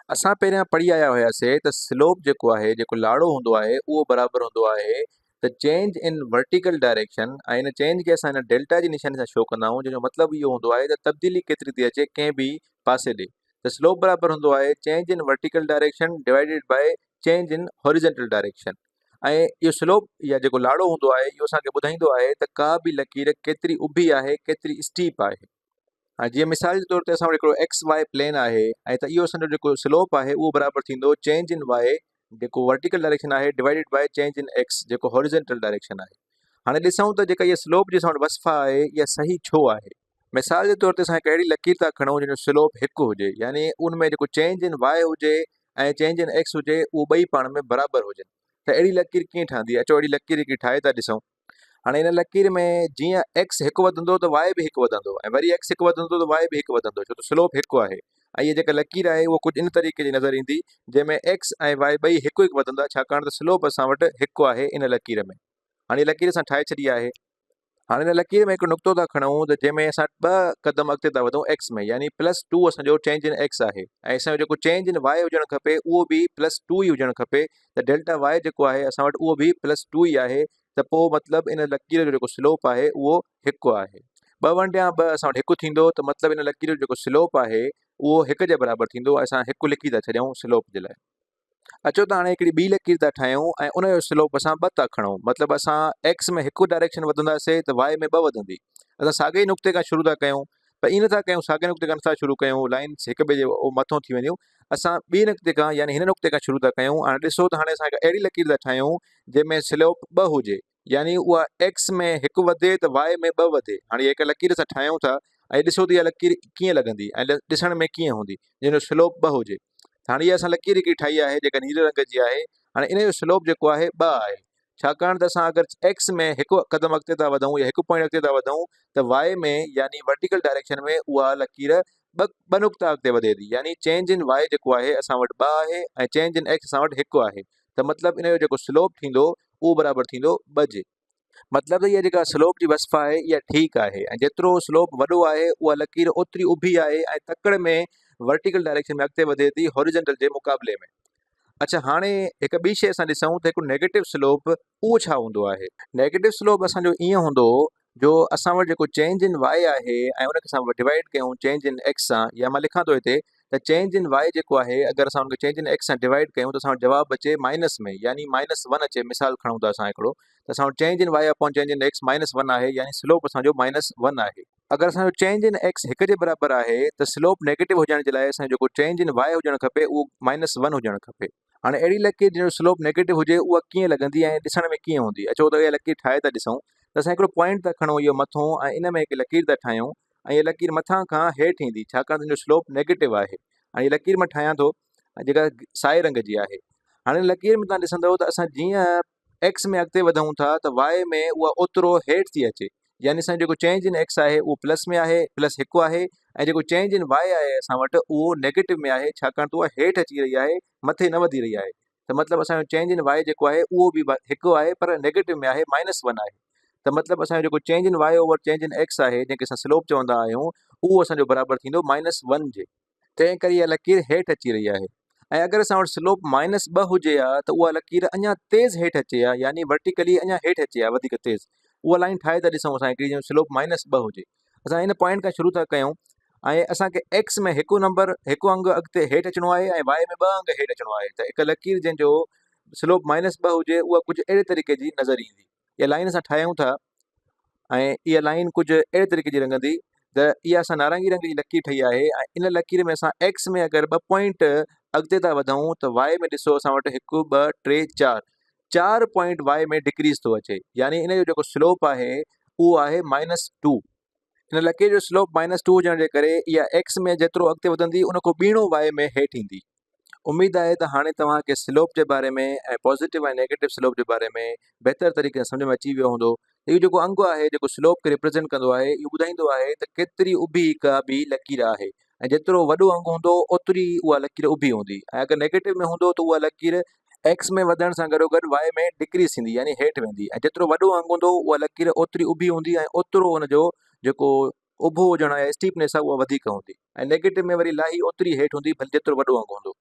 असां पहिरियां पढ़ी आया हुआसीं त स्लोप जेको आहे, जेको लाड़ो हूंदो आहे, उहो बराबरि हूंदो आहे त चेंज इन वर्टिकल डायरेक्शन। ऐं हिन चेंज खे असां हिन डेल्टा जी निशानी सां शो कंदा आहियूं, जंहिंजो मतिलबु इहो हूंदो आहे त तब्दीली केतिरी थी अचे कंहिं बि पासे ॾे। त स्लोप बराबरि हूंदो आहे change in vertical direction divided by change in horizontal direction. ऐं इहो स्लोप या जेको लाड़ो हूंदो आहे, इहो असांखे ॿुधाईंदो आहे त का बि लकीर केतिरी उभी आहे, केतिरी स्टीप आहे। हाँ, जीअं मिसाल जे तौर ते असां वटि हिकिड़ो एक्स वाई प्लेन आहे, ऐं त इहो असांजो जेको स्लोप आहे उहो बराबरि थींदो चेंज इन वाई जेको वर्टिकल डायरेक्शन आहे divided by change in X जेको हॉरिजेंटल डायरेक्शन आहे। हाणे ॾिसूं त जेका इहा स्लोप जी असां वटि वसफ़ा आहे, इहा सही छो आहे। मिसाल जे तौर ते असां हिकु अहिड़ी लकीर था खणूं जंहिंजो स्लोप 1 हुजे, यानी उन में जेको चेंज इन वाई हुजे ऐं चेंज इन एक्स हुजे, उहो ॿई पाण में बराबरि हुजनि। त अहिड़ी लकीर कीअं ठहंदी आहे? अचो अहिड़ी लकीर हिकिड़ी ठाहे था ॾिसूं। हाणे हिन लकीर में जीअं एक्स 1 वधंदो त वाई बि 1 वधंदो, ऐं वरी एक्स 1 वधंदो त वाई बि 1 वधंदो, छो त स्लोप 1 आहे। ऐं इहा जेका लकीर आहे उहा कुझु इन तरीक़े जी नज़र ईंदी, जंहिंमें एक्स ऐं वाई ॿई 1 वधंदा, छाकाणि त स्लोप असां वटि 1 आहे इन लकीर में। हाणे लकीर असां ठाहे छॾी आहे। हाणे हिन लकीर में हिकु नुक़्तो था खणूं त जंहिंमें असां 2 क़दम अॻिते था वधूं एक्स में, यानी +2 असांजो चेंज इन एक्स आहे, ऐं असांजो जेको चेंज इन वाई हुजणु खपे उहो बि +2 ई हुजणु खपे। त डेल्टा वाई जेको आहे असां वटि उहो बि +2 ई आहे। त पोइ मतिलबु इन लकीर जो जेको स्लोप आहे उहो 1 आहे। 2 वंडिया 2 असां वटि 1 थींदो, त मतिलबु इन लकीर जो जेको स्लोप आहे उहो 1 जे बराबरि थींदो। असां 1 लिखी था छॾियूं स्लोप जे लाइ। अचो त हाणे हिकिड़ी ॿी लकीर था ठाहियूं ऐं उनजो स्लोप असां 2 था खणूं, मतिलबु असां एक्स में 1 डायरेक्शन वधंदासीं त वाई में 2 वधंदी। असां साॻे ई नुक़्ते खां शुरू था कयूं, पर ईअं नथा कयूं, साॻे नुक़्ते खां नथा शुरू कयूं, लाइन्स हिक ॿिए जे मथां थी वञूं। असां ॿिए नुक़्ते खां यानी हिन नुक़्ते खां शुरू था कयूं। हाणे ॾिसो त हाणे असां हिकु अहिड़ी लकीर था ठाहियूं जंहिंमें स्लोप 2 हुजे, यानी उहा एक्स में 1 वधे त वाई में 2 वधे। हाणे हिकु लकीर असां ठाहियूं था ऐं ॾिसो त इहा लकीर कीअं लॻंदी ऐं ॾिसण में कीअं हूंदी जंहिंजो स्लोप 2 हुजे। हाणे इहा असां लकीर हिकिड़ी ठाही आहे जेका नीरे रंग जी आहे। हाणे इन जो स्लोप जेको आहे 2 आहे, छाकाणि त असां अगरि एक्स में 1 क़दम अॻिते था वधूं या 1 पॉइंट अॻिते था वधूं, त वाई में यानी वर्टिकल डायरेक्शन में उहा लकीर 2 नुक़्ता अॻिते वधे थी, यानी चेंज इन वाई जेको आहे असां वटि 2 आहे ऐं चेंज इन एक्स असां वटि 1 आहे। त मतिलबु इन जो जेको स्लोप थींदो उहो बराबरि थींदो 2 जे। मतिलबु इहा जेका स्लोप जी वसफ़ा आहे इहा ठीकु आहे, ऐं जेतिरो स्लोप वॾो आहे उहा लकीर ओतिरी उभी आहे ऐं तकड़ में वर्टिकल डायरेक्शन में अॻिते वधे थी हॉरिजेंटल जे मुक़ाबले में। अच्छा, हाणे हिकु ॿी शइ असां ॾिसूं त हिकु नेगेटिव स्लोप उहो छा हूंदो आहे। नेगेटिव स्लोप असांजो ईअं हूंदो जो असां वटि जेको चेंज इन वाई आहे ऐं उनखे असां डिवाइड कयूं चेंज इन एक्स सां, या मां लिखां थो हिते त चेंज इन वाई जेको आहे अगरि असां हुनखे चेंज इन एक्स सां डिवाइड कयूं त असां वटि जवाबु अचे माइनस में, यानी -1 अचे। मिसाल खणूं था असां हिकिड़ो, त असां वटि change in Y upon change in X -1 आहे, यानी स्लोप असांजो -1 आहे। अगरि असांजो चेंज इन एक्स 1 जे बराबरि आहे त स्लोप नेगेटिव हुजण जे लाइ असांजो जेको चेंज इन वाई हुजणु खपे उहो -1 हुजणु खपे। हाणे अहिड़ी लकीर जंहिंजो स्लोप नेगेटिव हुजे उहा कीअं लॻंदी ऐं ॾिसण में कीअं हूंदी? अचो त इहा लकीर ठाहे था ॾिसूं। त असां हिकिड़ो पॉइंट था खणूं इहो मथां ऐं इन में हिकु लकीर था ठाहियूं, ऐं इहा लकीर मथां खां हेठि ईंदी, छाकाणि त हिन जो स्लोप नेगेटिव आहे। ऐं हीअ लकीर मां ठाहियां थो जेका साए रंग जी आहे। हाणे लकीर में तव्हां ॾिसंदव त असां जीअं एक्स में अॻिते वधूं था त वाई में उहा ओतिरो हेठि थी अचे, यानी असांजो जेको चेंज इन एक्स आहे उहो प्लस में आहे, +1 आहे, ऐं जेको चेंज इन वाई आहे असां वटि उहो नेगेटिव में आहे, छाकाणि त उहा हेठि अची रही आहे, मथे न वधी रही आहे। त मतिलबु असांजो चेंज इन वाई जेको आहे उहो बि 1 आहे, पर नेगेटिव में आहे, -1 आहे। त मतिलबु असांजो जेको change in Y over change in X आहे, जंहिंखे असां स्लोप चवंदा आहियूं, उहो असांजो बराबरि थींदो -1 जे। तंहिं करे इहा लकीर हेठि अची रही आहे। ऐं अगरि असां वटि स्लोप -2 हुजे हा त उहा लकीर अञा तेज़ हेठि अचे हा, यानी वर्टिकली अञा हेठि अचे हा वधीक तेज़। उहा लाइन ठाहे था ॾिसूं असां हिकिड़ी, जंहिंजो स्लोप -2 हुजे। असां इन पॉइंट खां शुरू था कयूं ऐं असांखे एक्स में 1 अंग अॻिते हेठि अचिणो आहे ऐं वाई में 2 अंग हेठि अचिणो आहे। त हिकु लकीर जंहिंजो स्लोप -2 हुजे उहा कुझु अहिड़े तरीक़े जी नज़र ईंदी। इहा लाइन असां ठाहियूं था ऐं इहा लाइन कुझु अहिड़े तरीक़े जी लॻंदी त इहा असां नारंगी रंग जी लकीर ठही आहे। ऐं इन लकीर में असां एक्स में अगरि 2 पॉइंट अॻिते था वधूं त वाई में ॾिसो असां वटि 1 2 3 4 पॉइंट वाई में डिक्रीज़ थो अचे, यानी इन जो जेको स्लोप आहे उहो आहे -2। हिन लकीर जो स्लोप -2 हुजण जे करे इहा एक्स में जेतिरो अॻिते वधंदी उन खां ॿीणो वाई में हेठि ईंदी। उमेद आहे त हाणे तव्हांखे स्लोप जे बारे में ऐं पॉज़िटिव ऐं नेगेटिव स्लोप जे बारे में बहितर तरीक़े सां सम्झ में अची वियो हूंदो। इहो जेको अंग आहे जेको स्लोप खे रिप्रेज़ेंट कंदो आहे, इहो ॿुधाईंदो आहे त केतिरी उभी का बि लकीर आहे, ऐं जेतिरो वॾो अंग हूंदो ओतिरी उहा लकीर उभी हूंदी। ऐं अगरि नेगेटिव में हूंदो त उहा लकीर एक्स में वधण सां गॾोगॾु वाई में डिक्रीज़ थींदी, यानी हेठि वेंदी। ऐं जेतिरो वॾो अंग हूंदो उहा लकीर ओतिरी उभी हूंदी ऐं ओतिरो हुनजो जेको उभो हुजणु आहे, स्टीपनेस आहे, उहा वधीक हूंदी। ऐं नेगेटिव में वरी लाही ओतिरी हेठि हूंदी भले जेतिरो वॾो अंग हूंदो।